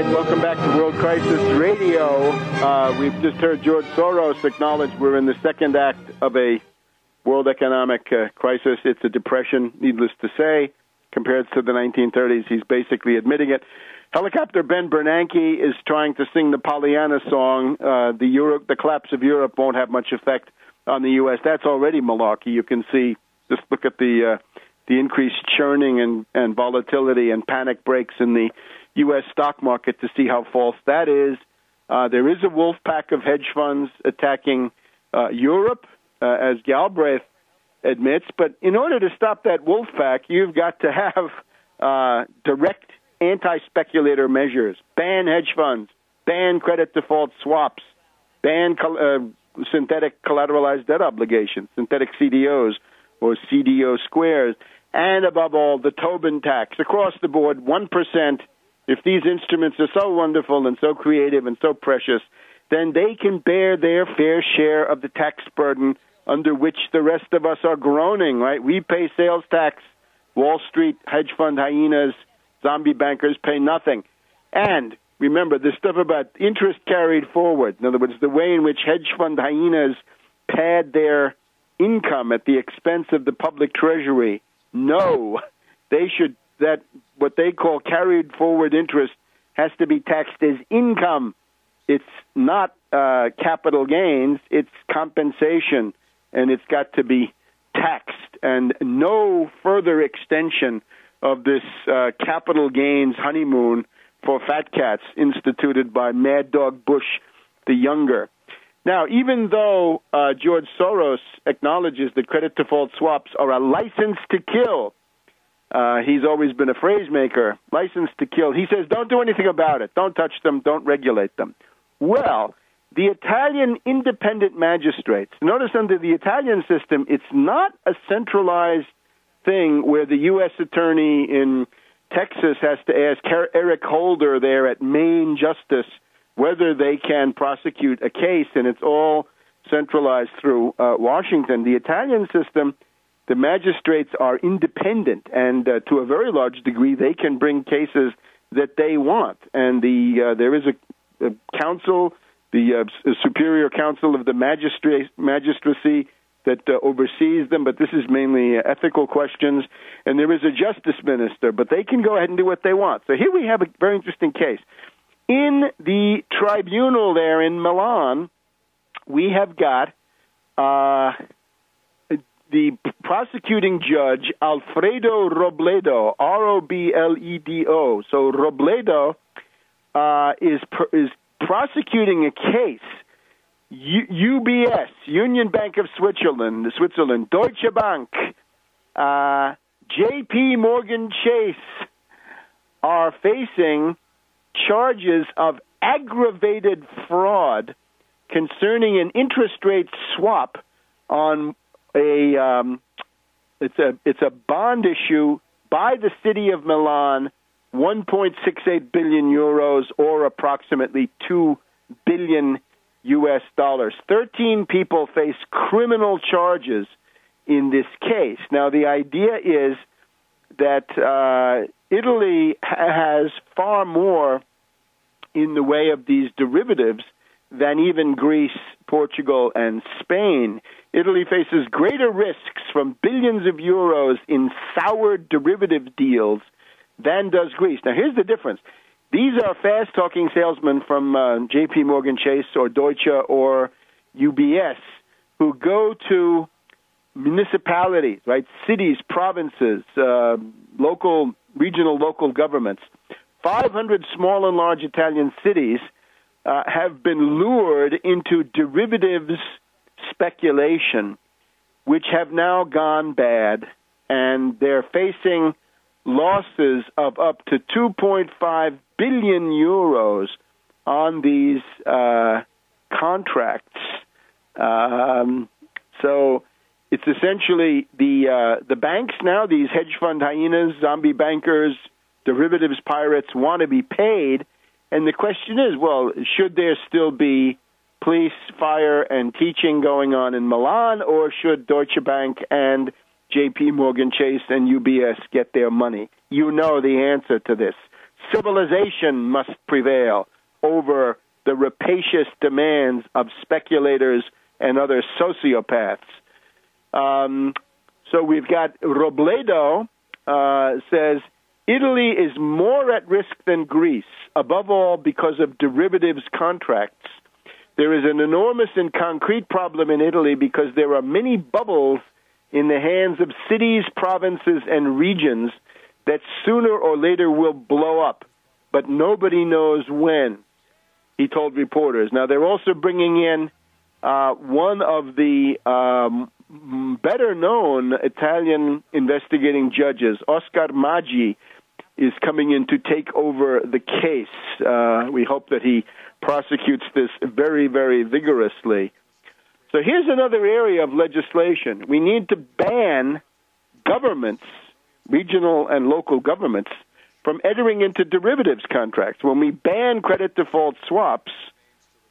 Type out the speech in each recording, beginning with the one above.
right, welcome back to World Crisis Radio. We've just heard George Soros acknowledge we're in the second act of a world economic crisis. It's a depression, needless to say, compared to the 1930s. He's basically admitting it. Helicopter Ben Bernanke is trying to sing the Pollyanna song. The collapse of Europe won't have much effect on the U.S. That's already malarkey. You can see, just look at the increased churning and volatility and panic breaks in the U.S. stock market to see how false that is. There is a wolf pack of hedge funds attacking Europe, as Galbraith admits. But in order to stop that wolf pack, you've got to have direct anti-speculator measures. Ban hedge funds, ban credit default swaps, ban synthetic collateralized debt obligations, synthetic CDOs or CDO squares, and above all, the Tobin tax. Across the board, 1%. If these instruments are so wonderful and so creative and so precious, then they can bear their fair share of the tax burden under which the rest of us are groaning, right? We pay sales tax. Wall Street, hedge fund hyenas, zombie bankers pay nothing. And remember, this stuff about interest carried forward, in other words, the way in which hedge fund hyenas pad their income at the expense of the public treasury. No, that what they call carried forward interest has to be taxed as income. It's not capital gains, it's compensation, and it's got to be taxed. And no further extension of this capital gains honeymoon for fat cats instituted by Mad Dog Bush the Younger. Now, even though George Soros acknowledges that credit default swaps are a license to kill, he's always been a phrase maker, license to kill. He says, don't do anything about it. Don't touch them. Don't regulate them. Well, the Italian independent magistrates, notice under the Italian system, it's not a centralized thing where the U.S. attorney in Texas has to ask Eric Holder there at Maine Justice whether they can prosecute a case, and it's all centralized through Washington. The Italian system, the magistrates are independent, and to a very large degree, they can bring cases that they want. And there is a council, the Superior Council of the Magistracy, that oversees them, but this is mainly ethical questions. And there is a justice minister, but they can go ahead and do what they want. So here we have a very interesting case. In the tribunal there in Milan, we have got the prosecuting judge, Alfredo Robledo, R-O-B-L-E-D-O. So Robledo is prosecuting a case. UBS, Union Bank of Switzerland, Deutsche Bank, J.P. Morgan Chase are facing charges of aggravated fraud concerning an interest rate swap on it's a bond issue by the city of Milan, 1.68 billion euros or approximately $2 billion U.S. dollars. 13 people face criminal charges in this case. Now, the idea is that Italy has far more in the way of these derivatives than even Greece, Portugal, and Spain. Italy faces greater risks from billions of euros in sour derivative deals than does Greece. Now, here's the difference. These are fast-talking salesmen from J.P. Morgan Chase or Deutsche or UBS who go to municipalities, right, cities, provinces, regional local governments. 500 small and large Italian cities have been lured into derivatives speculation, which have now gone bad, and they're facing losses of up to 2.5 billion euros on these contracts. So it's essentially the banks now, these hedge fund hyenas, zombie bankers, derivatives pirates want to be paid. And the question is, well, should there still be police, fire, and teaching going on in Milan, or should Deutsche Bank and J.P. Morgan Chase and UBS get their money? You know the answer to this. civilization must prevail over the rapacious demands of speculators and other sociopaths. So we've got Robledo says, Italy is more at risk than Greece, above all because of derivatives contracts. There is an enormous and concrete problem in Italy because there are many bubbles in the hands of cities, provinces, and regions that sooner or later will blow up, but nobody knows when, he told reporters. Now, they're also bringing in one of the better-known Italian investigating judges, Oscar Maggi, is coming in to take over the case. We hope that he prosecutes this very, very vigorously. So here's another area of legislation. We need to ban governments, regional and local governments, from entering into derivatives contracts. When we ban credit default swaps,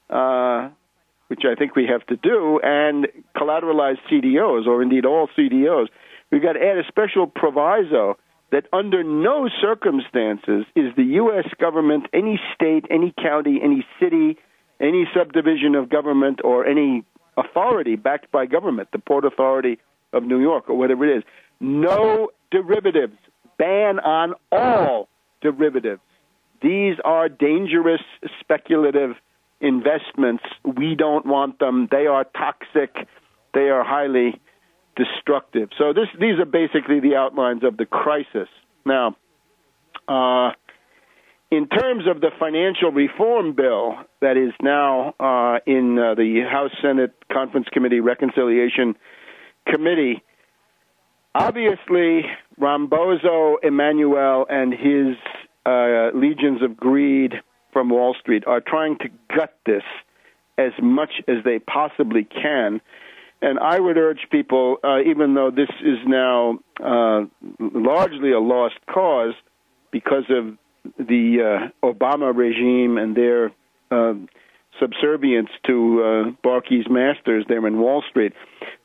which I think we have to do, and collateralized CDOs, or indeed all CDOs, we've got to add a special proviso that under no circumstances is the U.S. government, any state, any county, any city, any subdivision of government, or any authority backed by government, the Port Authority of New York or whatever it is, no derivatives. Ban on all derivatives. These are dangerous speculative investments. We don't want them. They are toxic. They are highly destructive. So these are basically the outlines of the crisis. Now, in terms of the financial reform bill that is now in the House Senate Conference Committee Reconciliation Committee, obviously Rambozo, Emanuel, and his legions of greed from Wall Street are trying to gut this as much as they possibly can. And I would urge people, even though this is now largely a lost cause because of the Obama regime and their subservience to Barkey's masters there in Wall Street,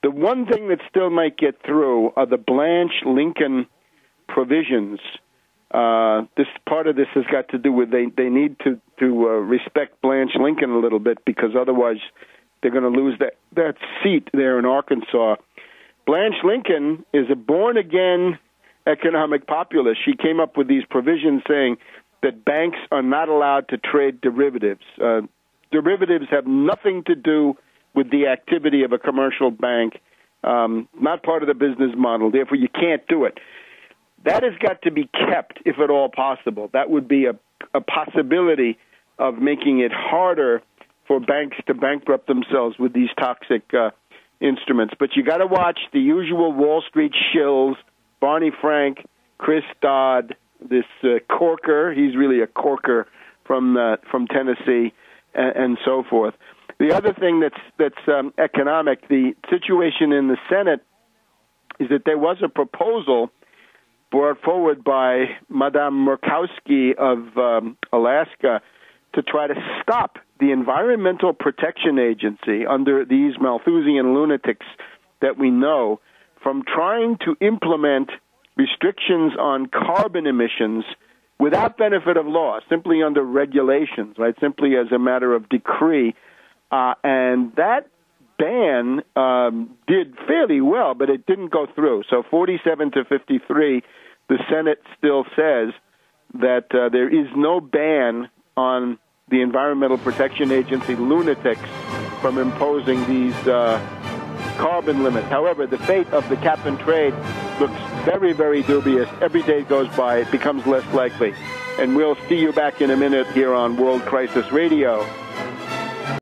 the one thing that still might get through are the Blanche-Lincoln provisions. This part of this has got to do with they need to respect Blanche-Lincoln a little bit, because otherwise they're going to lose that seat there in Arkansas. Blanche Lincoln is a born-again economic populist. She came up with these provisions saying that banks are not allowed to trade derivatives. Derivatives have nothing to do with the activity of a commercial bank, not part of the business model. Therefore, you can't do it. That has got to be kept, if at all possible. That would be a possibility of making it harder for banks to bankrupt themselves with these toxic instruments. But you got to watch the usual Wall Street shills, Barney Frank, Chris Dodd, this Corker. He's really a corker from Tennessee, and so forth. The other thing that's economic, the situation in the Senate, is that there was a proposal brought forward by Madame Murkowski of Alaska to try to stop the Environmental Protection Agency, under these Malthusian lunatics that we know, from trying to implement restrictions on carbon emissions without benefit of law, simply under regulations, right? Simply as a matter of decree. And that ban did fairly well, but it didn't go through. So 47 to 53, the Senate still says that there is no ban on the Environmental Protection Agency lunatics from imposing these carbon limits. However, the fate of the cap and trade looks very, very dubious. Every day goes by, it becomes less likely. And we'll see you back in a minute here on World Crisis Radio